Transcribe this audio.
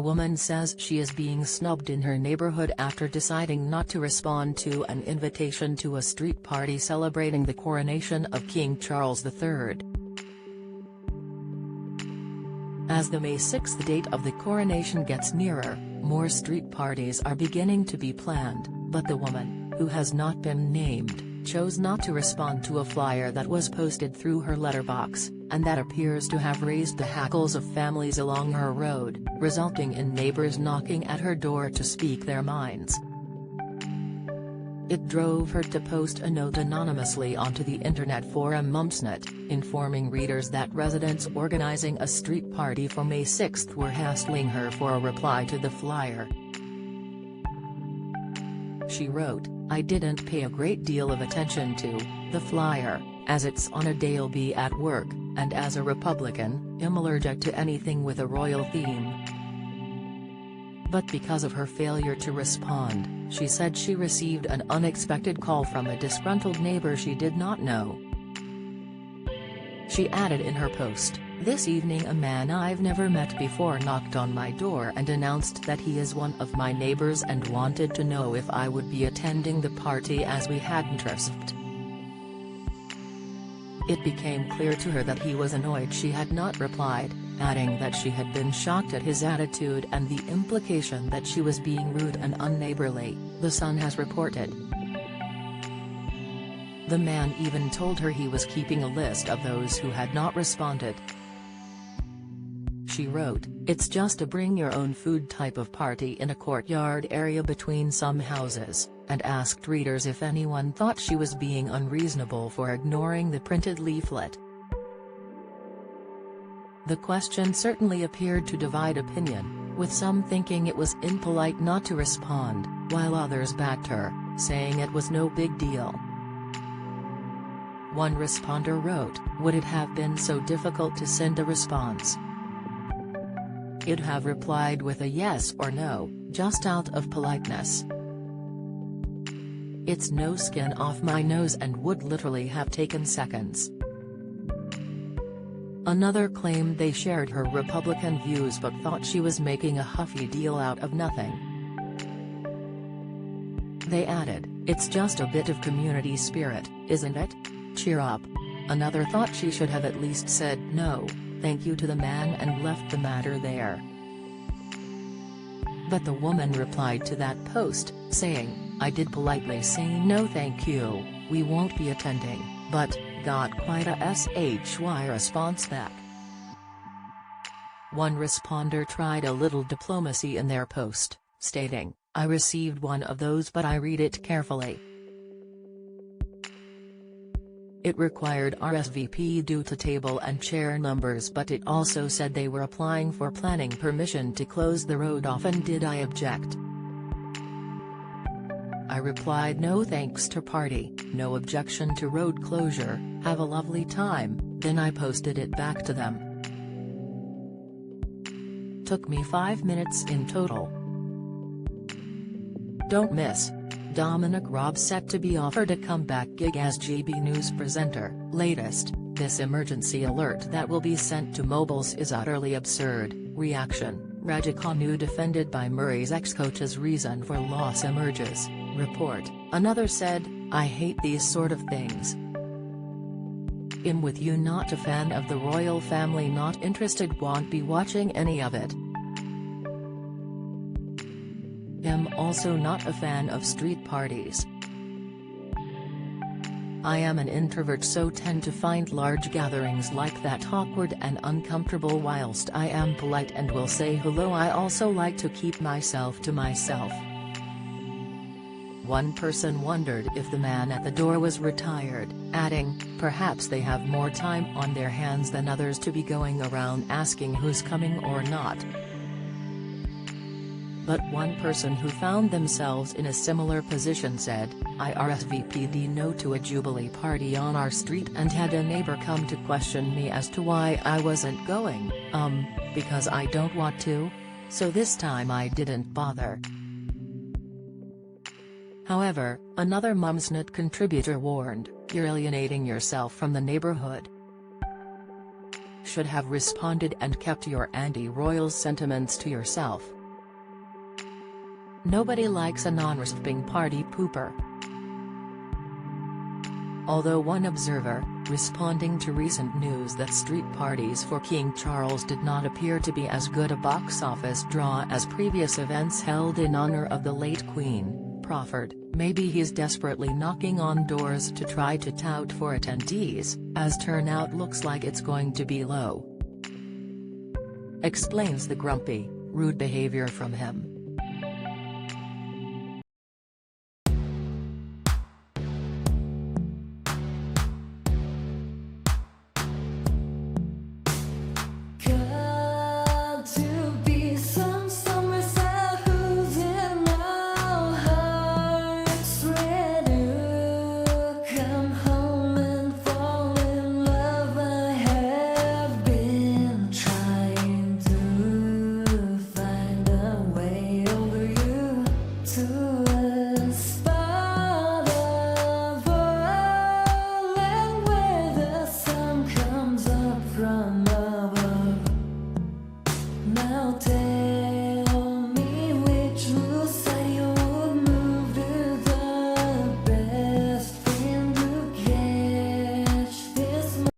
woman says she is being snubbed in her neighborhood after deciding not to respond to an invitation to a street party celebrating the coronation of King Charles III. As the May 6 date of the coronation gets nearer, more street parties are beginning to be planned, but the woman, who has not been named, chose not to respond to a flyer that was posted through her letterbox, and that appears to have raised the hackles of families along her road, resulting in neighbors knocking at her door to speak their minds. It drove her to post a note anonymously onto the internet forum Mumsnet, informing readers that residents organizing a street party for May 6 were hassling her for a reply to the flyer. She wrote, "I didn't pay a great deal of attention to the flyer, as it's on a day I'll be at work, and as a Republican, I'm allergic to anything with a royal theme." But because of her failure to respond, she said she received an unexpected call from a disgruntled neighbor she did not know. She added in her post, "This evening a man I've never met before knocked on my door and announced that he is one of my neighbors and wanted to know if I would be attending the party as we hadn't RSVP'd." It became clear to her that he was annoyed she had not replied, adding that she had been shocked at his attitude and the implication that she was being rude and unneighborly, The Sun has reported. The man even told her he was keeping a list of those who had not responded. She wrote, "It's just a bring-your-own-food type of party in a courtyard area between some houses," and asked readers if anyone thought she was being unreasonable for ignoring the printed leaflet. The question certainly appeared to divide opinion, with some thinking it was impolite not to respond, while others backed her, saying it was no big deal. One responder wrote, "Would it have been so difficult to send a response? I'd have replied with a yes or no, just out of politeness. It's no skin off my nose and would literally have taken seconds." Another claimed they shared her Republican views but thought she was making a huffy deal out of nothing. They added, "It's just a bit of community spirit, isn't it? Cheer up." Another thought she should have at least said no, thank you to the man and left the matter there. But the woman replied to that post, saying, "I did politely say no thank you, we won't be attending, but got quite a SHY response back." One responder tried a little diplomacy in their post, stating, "I received one of those but I read it carefully. It required RSVP due to table and chair numbers but it also said they were applying for planning permission to close the road off and did I object? I replied no thanks to party, no objection to road closure, have a lovely time, then I posted it back to them. Took me 5 minutes in total. Don't miss. Dominic Raab set to be offered a comeback gig as GB News presenter. Latest, this emergency alert that will be sent to mobiles is utterly absurd. Reaction, Raducanu defended by Murray's ex-coach's reason for loss emerges. Report, another said, I hate these sort of things. I'm with you, not a fan of the royal family, not interested, won't be watching any of it. I'm also not a fan of street parties. I am an introvert so tend to find large gatherings like that awkward and uncomfortable. Whilst I am polite and will say hello, I also like to keep myself to myself. One person wondered if the man at the door was retired, adding, perhaps they have more time on their hands than others to be going around asking who's coming or not. But one person who found themselves in a similar position said, I RSVP'd no to a Jubilee party on our street and had a neighbor come to question me as to why I wasn't going, because I don't want to. So this time I didn't bother. However, another Mumsnet contributor warned, you're alienating yourself from the neighborhood. should have responded and kept your anti-royal sentiments to yourself. Nobody likes a non-respecting party pooper. Although one observer, responding to recent news that street parties for King Charles did not appear to be as good a box office draw as previous events held in honor of the late Queen, proffered, maybe he's desperately knocking on doors to try to tout for attendees, as turnout looks like it's going to be low. Explains the grumpy, rude behavior from him.